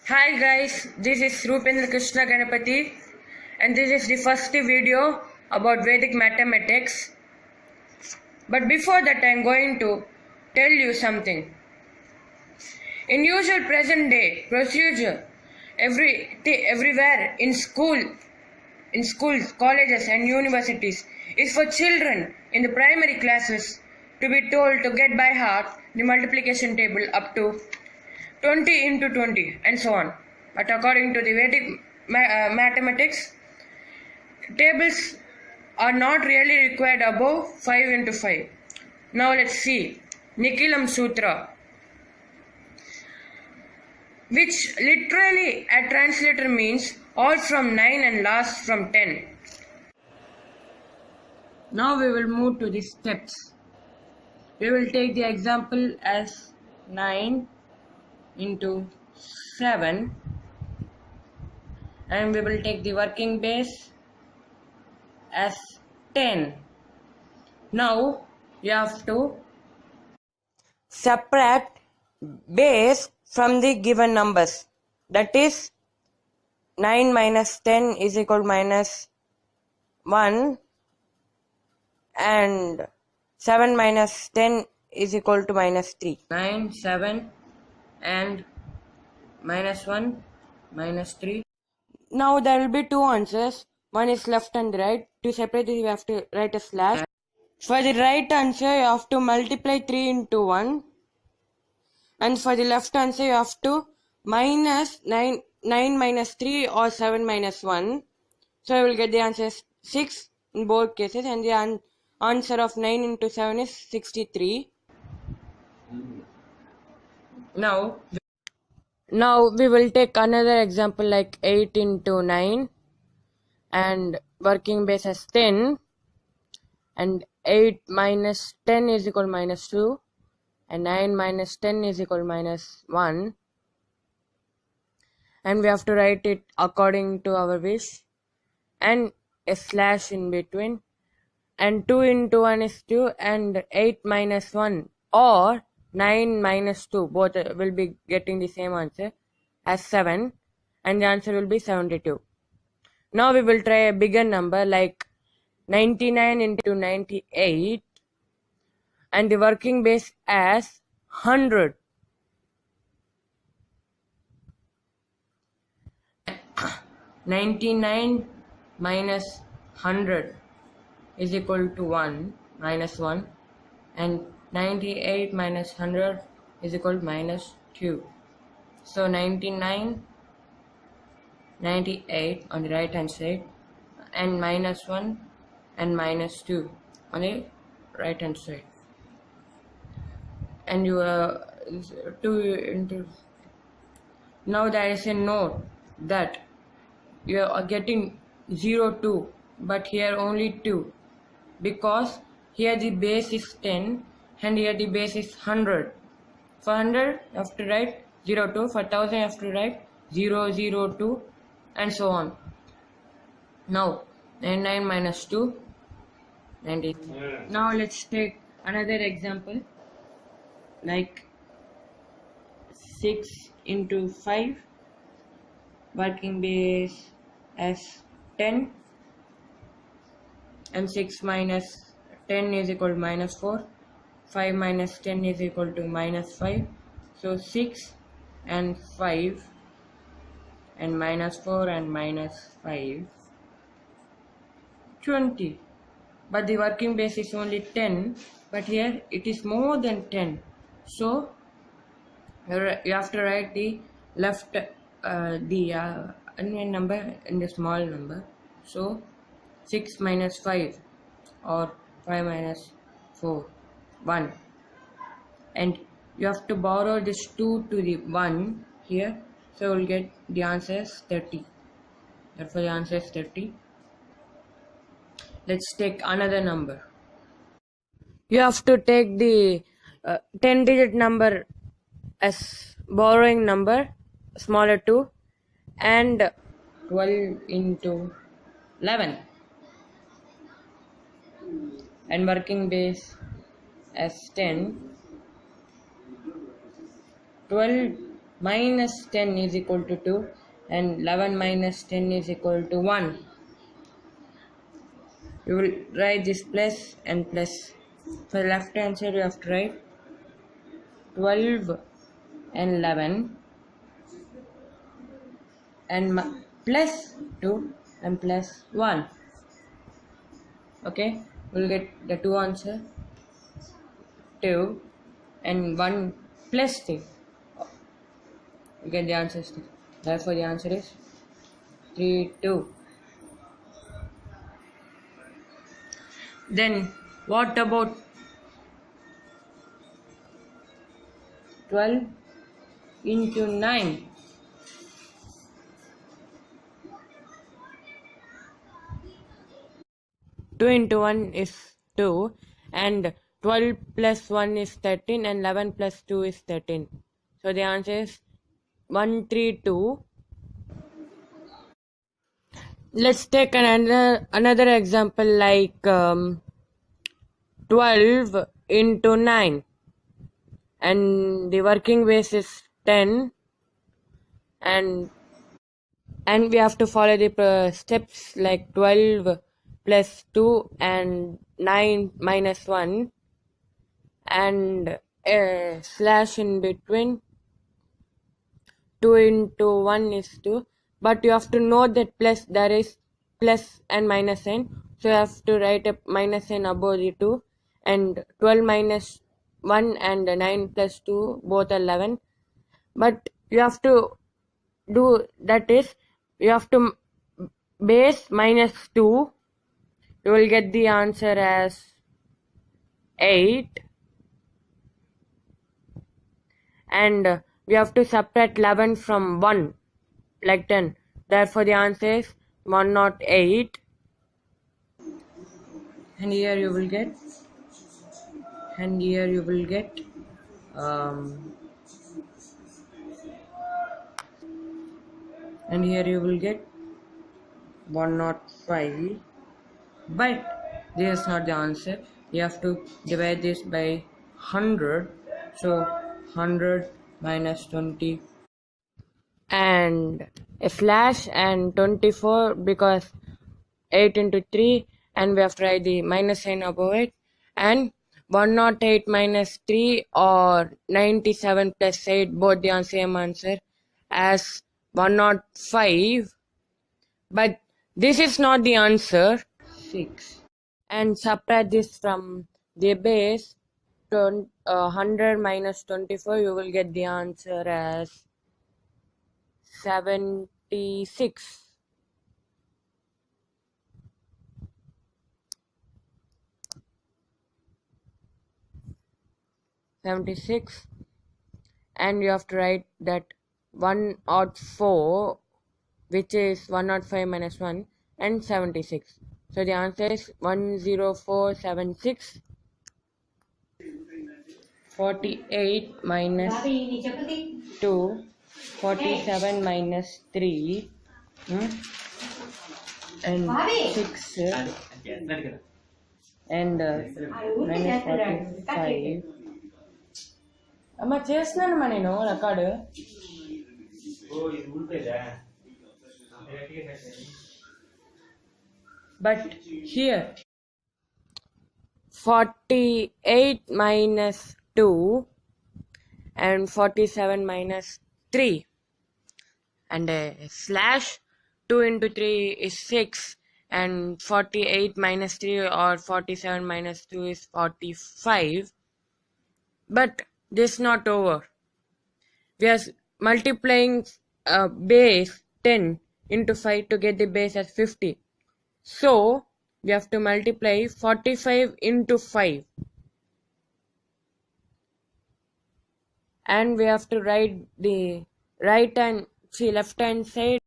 Hi guys, this is Rupendra Krishna Ganapati and this is the first video about Vedic mathematics. But before that I am going to tell you something. In usual present day procedure, everywhere in schools, colleges and universities is for children in the primary classes to be told to get by heart the multiplication table up to 20 into 20 and so on. But according to the Vedic mathematics, tables are not really required above 5 into 5. Now let's see Nikhilam Sutra, which literally a translator means all from 9 and last from 10. Now we will move to the steps. We will take the example as 9 into 7 and we will take the working base as 10. Now you have to subtract base from the given numbers, that is 9 minus 10 is equal to minus 1 and 7 minus 10 is equal to minus 3. 9, 7 and minus 1, minus 3. Now there will be two answers. One is left and right. To separate it, you have to write a slash. For the right answer, you have to multiply 3 into 1. And for the left answer, you have to minus 9 minus 3 or 7 minus 1. So you will get the answer 6 in both cases. And the answer of 9 into 7 is 63. Now we will take another example like 8 into 9 and working base as 10 and 8 minus 10 is equal to minus 2 and 9 minus 10 is equal to minus 1 and we have to write it according to our wish and a slash in between, and 2 into 1 is 2 and 8 minus 1 or 9 minus 2 both will be getting the same answer as 7 and the answer will be 72. Now we will try a bigger number like 99 into 98 and the working base as 100. 99 minus 100 is equal to 1 minus 1 and 98 minus 100 is equal to minus 2. So 99, 98 on the right hand side and minus 1 and minus 2 on the right hand side. And you 2 into. Now there is a note that you are getting 0, 2, but here only 2 because here the base is 10 and here the base is 100. For 100 you have to write 0, 2. For 1000 you have to write 0, 0, 2 and so on. Now 99 minus 2, 90. Now let's take another example like 6 into 5, working base as 10 and 6 minus 10 is equal to minus 4, 5 minus 10 is equal to minus 5, so 6 and 5 and minus 4 and minus 5, 20. But the working base is only 10, but here it is more than 10, so you have to write the left the unknown number in the small number. So 6 minus 5 or 5 minus 4, 1, and you have to borrow this 2 to the 1 here, so you will get the answer is 30. Therefore the answer is 30. Let's take another number. You have to take the 10 digit number as borrowing number, smaller 2, and 12 into 11 and working base as 10. 12 minus 10 is equal to 2 and 11 minus 10 is equal to 1. You will write this plus and plus. For the left hand side you have to write 12 and 11 and plus 2 and plus 1. Okay, we'll get the 2 answer, 2 and 1 plus 3. You get the answer. Therefore the answer is 3, 2. Then what about 12 into 9? Two into 1 is 2 and 12 plus 1 is 13 and 11 plus 2 is 13. So the answer is 132. Let's take another example like 12 into 9 and the working base is 10 and we have to follow the steps like 12 plus 2 and 9 minus 1 and a slash in between. 2 into 1 is 2, but you have to know that there is plus and minus sign, so you have to write a minus sign above the 2, and 12 minus 1 and 9 plus 2 both are 11, but you have to do that is you have to base minus 2. You will get the answer as 8, and we have to subtract 11 from 1 like 10. Therefore the answer is 108. And here you will get and here you will get 105. But this is not the answer. You have to divide this by 100. So 100 minus 20 and a slash and 24 because 8 into 3, and we have to write the minus sign above it, and 108 minus 3 or 97 plus 8, both the same answer as 105. But this is not the answer. 6. And subtract this from the base. 100 minus 24, you will get the answer as 76. And you have to write that 104, which is 105 minus 1, and 76. So the answer is 10476. 48 minus 2, 47 minus 3, and 6, and minus 45. అమ్మ చేస్తున్నానమ్మా నేను record. But here 48 minus 2 and 47 minus 3 and a slash 2 into 3 is 6 and 48 minus 3 or 47 minus 2 is 45. But this is not over. We are multiplying base 10 into 5 to get the base as 50. So we have to multiply 45 into 5. And we have to write the left hand side